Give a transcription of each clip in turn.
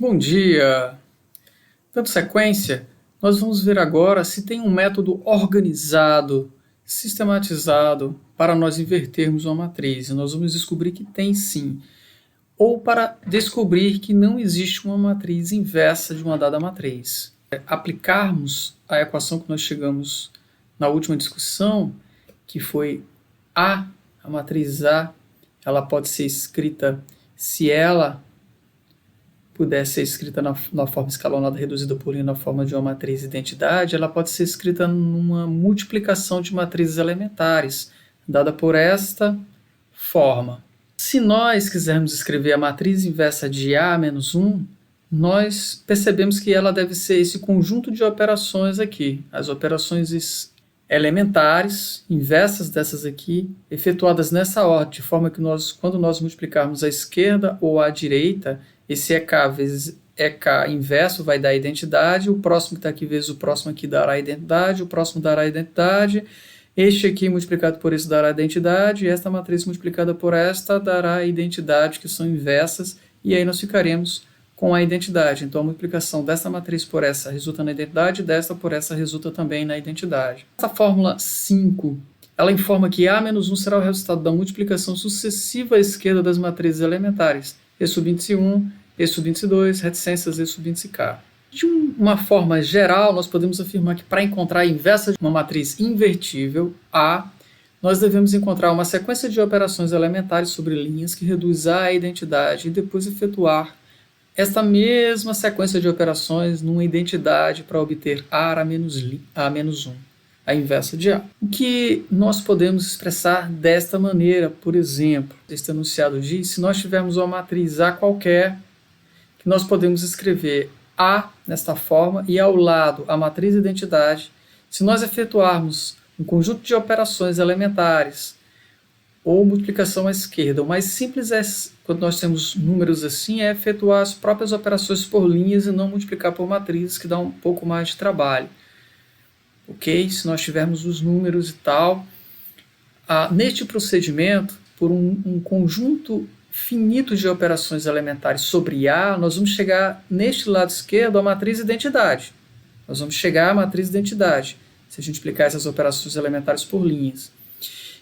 Bom dia! Dando sequência, nós vamos ver agora se tem um método organizado, sistematizado para nós invertermos uma matriz. E nós vamos descobrir que tem sim, ou para descobrir que não existe uma matriz inversa de uma dada matriz. Aplicarmos a equação que nós chegamos na última discussão, que foi a matriz A, ela pode ser escrita se ela puder ser escrita na forma escalonada reduzida por linha na forma de uma matriz identidade, ela pode ser escrita numa multiplicação de matrizes elementares, dada por esta forma. Se nós quisermos escrever a matriz inversa de A menos 1, nós percebemos que ela deve ser esse conjunto de operações aqui, as operações elementares, inversas dessas aqui, efetuadas nessa ordem, de forma que quando nós multiplicarmos a esquerda ou a direita, esse EK vezes EK inverso vai dar a identidade, o próximo que está aqui vezes o próximo aqui dará a identidade, o próximo dará a identidade, este aqui multiplicado por esse dará a identidade, e esta matriz multiplicada por esta dará a identidade, que são inversas, e aí nós ficaremos com a identidade. Então a multiplicação desta matriz por essa resulta na identidade, desta por essa resulta também na identidade. Essa fórmula 5, ela informa que A menos 1 será o resultado da multiplicação sucessiva à esquerda das matrizes elementares, E subíndice 1, E subíndice 2, reticências E subíndice K. De uma forma geral, nós podemos afirmar que para encontrar a inversa de uma matriz invertível, A, nós devemos encontrar uma sequência de operações elementares sobre linhas que reduz A à identidade e depois efetuar esta mesma sequência de operações numa identidade para obter A menos 1, a inversa de A. O que nós podemos expressar desta maneira, por exemplo, este enunciado diz, se nós tivermos uma matriz A qualquer, que nós podemos escrever A nesta forma e ao lado a matriz identidade. Se nós efetuarmos um conjunto de operações elementares ou multiplicação à esquerda, o mais simples é, quando nós temos números assim, é efetuar as próprias operações por linhas e não multiplicar por matrizes, que dá um pouco mais de trabalho. Ok? Se nós tivermos os números e tal, neste procedimento, por um conjunto finito de operações elementares sobre A, nós vamos chegar neste lado esquerdo à matriz identidade. Nós vamos chegar à matriz identidade, se a gente aplicar essas operações elementares por linhas.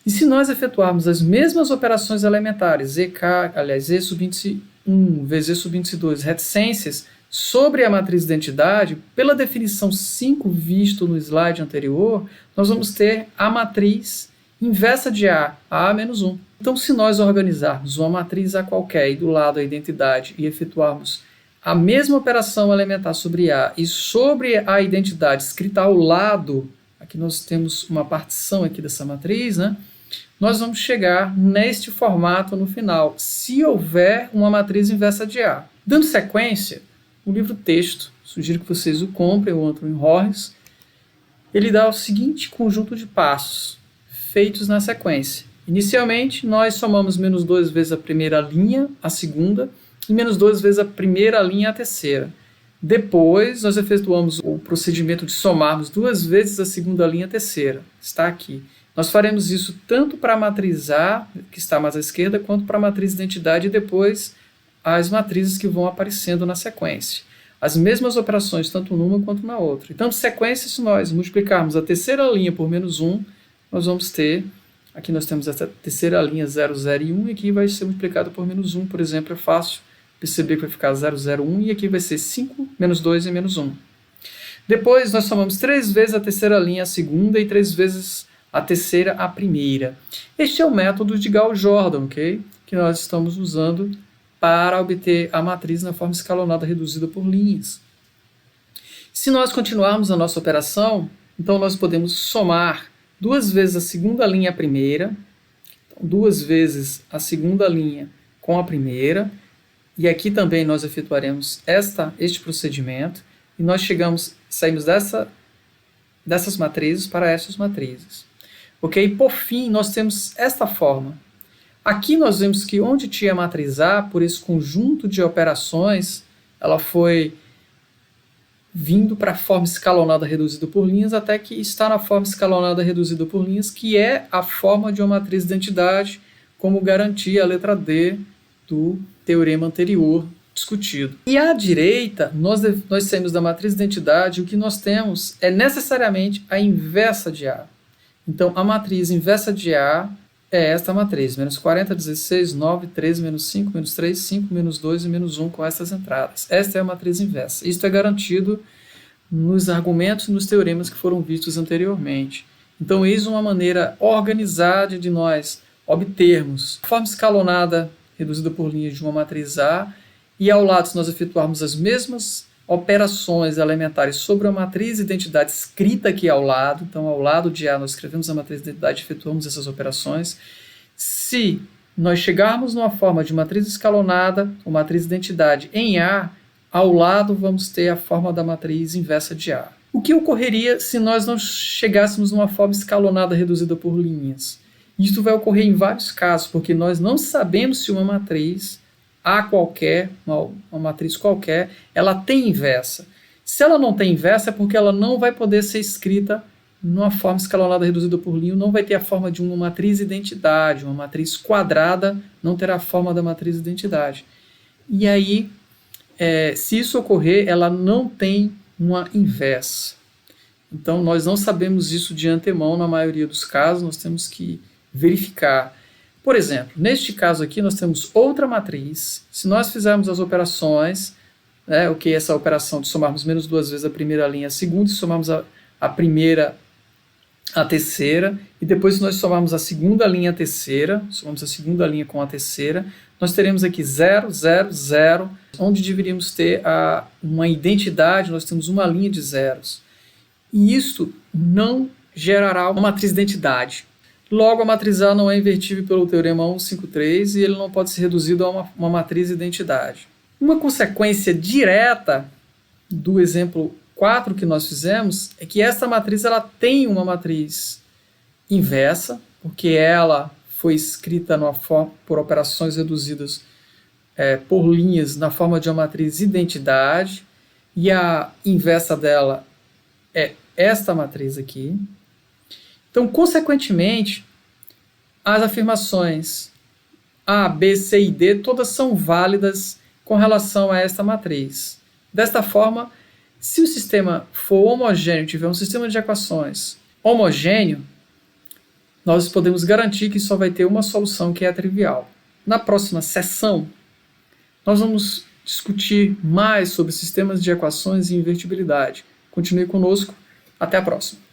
E se nós efetuarmos as mesmas operações elementares, E subíndice 1 vezes E subíndice 2, reticências, sobre a matriz identidade, pela definição 5 visto no slide anterior, nós vamos ter a matriz inversa de A menos 1. Então, se nós organizarmos uma matriz A qualquer e do lado a identidade e efetuarmos a mesma operação elementar sobre A e sobre a identidade escrita ao lado, aqui nós temos uma partição aqui dessa matriz, né? Nós vamos chegar neste formato no final, se houver uma matriz inversa de A. Dando sequência, o livro texto, sugiro que vocês o comprem, o Anthony Horris, ele dá o seguinte conjunto de passos feitos na sequência. Inicialmente, nós somamos menos 2 vezes a primeira linha, a segunda, e menos 2 vezes a primeira linha, a terceira. Depois, nós efetuamos o procedimento de somarmos 2 vezes a segunda linha, a terceira. Está aqui. Nós faremos isso tanto para a matriz A, que está mais à esquerda, quanto para a matriz identidade e depois as matrizes que vão aparecendo na sequência. As mesmas operações, tanto numa quanto na outra. Então, sequência, se nós multiplicarmos a terceira linha por menos 1, nós vamos ter, aqui nós temos essa terceira linha 0, 0 e 1, e aqui vai ser multiplicado por menos 1, por exemplo, é fácil perceber que vai ficar 0, 0, 1, e aqui vai ser 5, menos 2 e menos 1. Depois, nós somamos 3 vezes a terceira linha a segunda e 3 vezes a terceira a primeira. Este é o método de Gauss-Jordan, ok? Que nós estamos usando para obter a matriz na forma escalonada reduzida por linhas. Se nós continuarmos a nossa operação, então nós podemos somar 2 vezes a segunda linha a primeira, então 2 vezes a segunda linha com a primeira, e aqui também nós efetuaremos este procedimento, e nós saímos dessas matrizes para essas matrizes. Ok? Por fim, nós temos esta forma. Aqui nós vemos que onde tinha a matriz A, por esse conjunto de operações, ela foi vindo para a forma escalonada reduzida por linhas, até que está na forma escalonada reduzida por linhas, que é a forma de uma matriz de identidade, como garantia a letra D do teorema anterior discutido. E à direita, nós saímos da matriz de identidade, o que nós temos é necessariamente a inversa de A. Então, a matriz inversa de A é esta matriz, menos 40, 16, 9, 13, menos 5, menos 3, 5, menos 2 e menos 1 com essas entradas. Esta é a matriz inversa. Isto é garantido nos argumentos e nos teoremas que foram vistos anteriormente. Então, eis uma maneira organizada de nós obtermos a forma escalonada reduzida por linhas de uma matriz A, e ao lado, se nós efetuarmos as mesmas operações elementares sobre a matriz de identidade escrita aqui ao lado, então ao lado de A nós escrevemos a matriz de identidade e efetuamos essas operações. Se nós chegarmos numa forma de matriz escalonada, ou matriz de identidade em A, ao lado vamos ter a forma da matriz inversa de A. O que ocorreria se nós não chegássemos numa forma escalonada reduzida por linhas? Isso vai ocorrer em vários casos, porque nós não sabemos se uma matriz A qualquer, uma matriz qualquer, ela tem inversa. Se ela não tem inversa é porque ela não vai poder ser escrita numa forma escalonada reduzida por linha, não vai ter a forma de uma matriz identidade, uma matriz quadrada não terá a forma da matriz identidade. E aí, se isso ocorrer, ela não tem uma inversa. Então, nós não sabemos isso de antemão na maioria dos casos, nós temos que verificar. Por exemplo, neste caso aqui, nós temos outra matriz. Se nós fizermos as operações, o que é essa operação de somarmos menos duas vezes a primeira linha a segunda, e somarmos a primeira a terceira, e depois se nós somarmos a segunda linha a terceira, somamos a segunda linha com a terceira, nós teremos aqui 0, 0, 0, onde deveríamos ter uma identidade, nós temos uma linha de zeros. E isso não gerará uma matriz de identidade. Logo, a matriz A não é invertível pelo teorema 153 e ele não pode ser reduzido a uma matriz de identidade. Uma consequência direta do exemplo 4 que nós fizemos é que esta matriz ela tem uma matriz inversa, porque ela foi escrita por operações reduzidas por linhas na forma de uma matriz identidade, e a inversa dela é esta matriz aqui. Então, consequentemente, as afirmações A, B, C e D todas são válidas com relação a esta matriz. Desta forma, se o sistema for homogêneo, tiver um sistema de equações homogêneo, nós podemos garantir que só vai ter uma solução, que é a trivial. Na próxima sessão, nós vamos discutir mais sobre sistemas de equações e invertibilidade. Continue conosco. Até a próxima.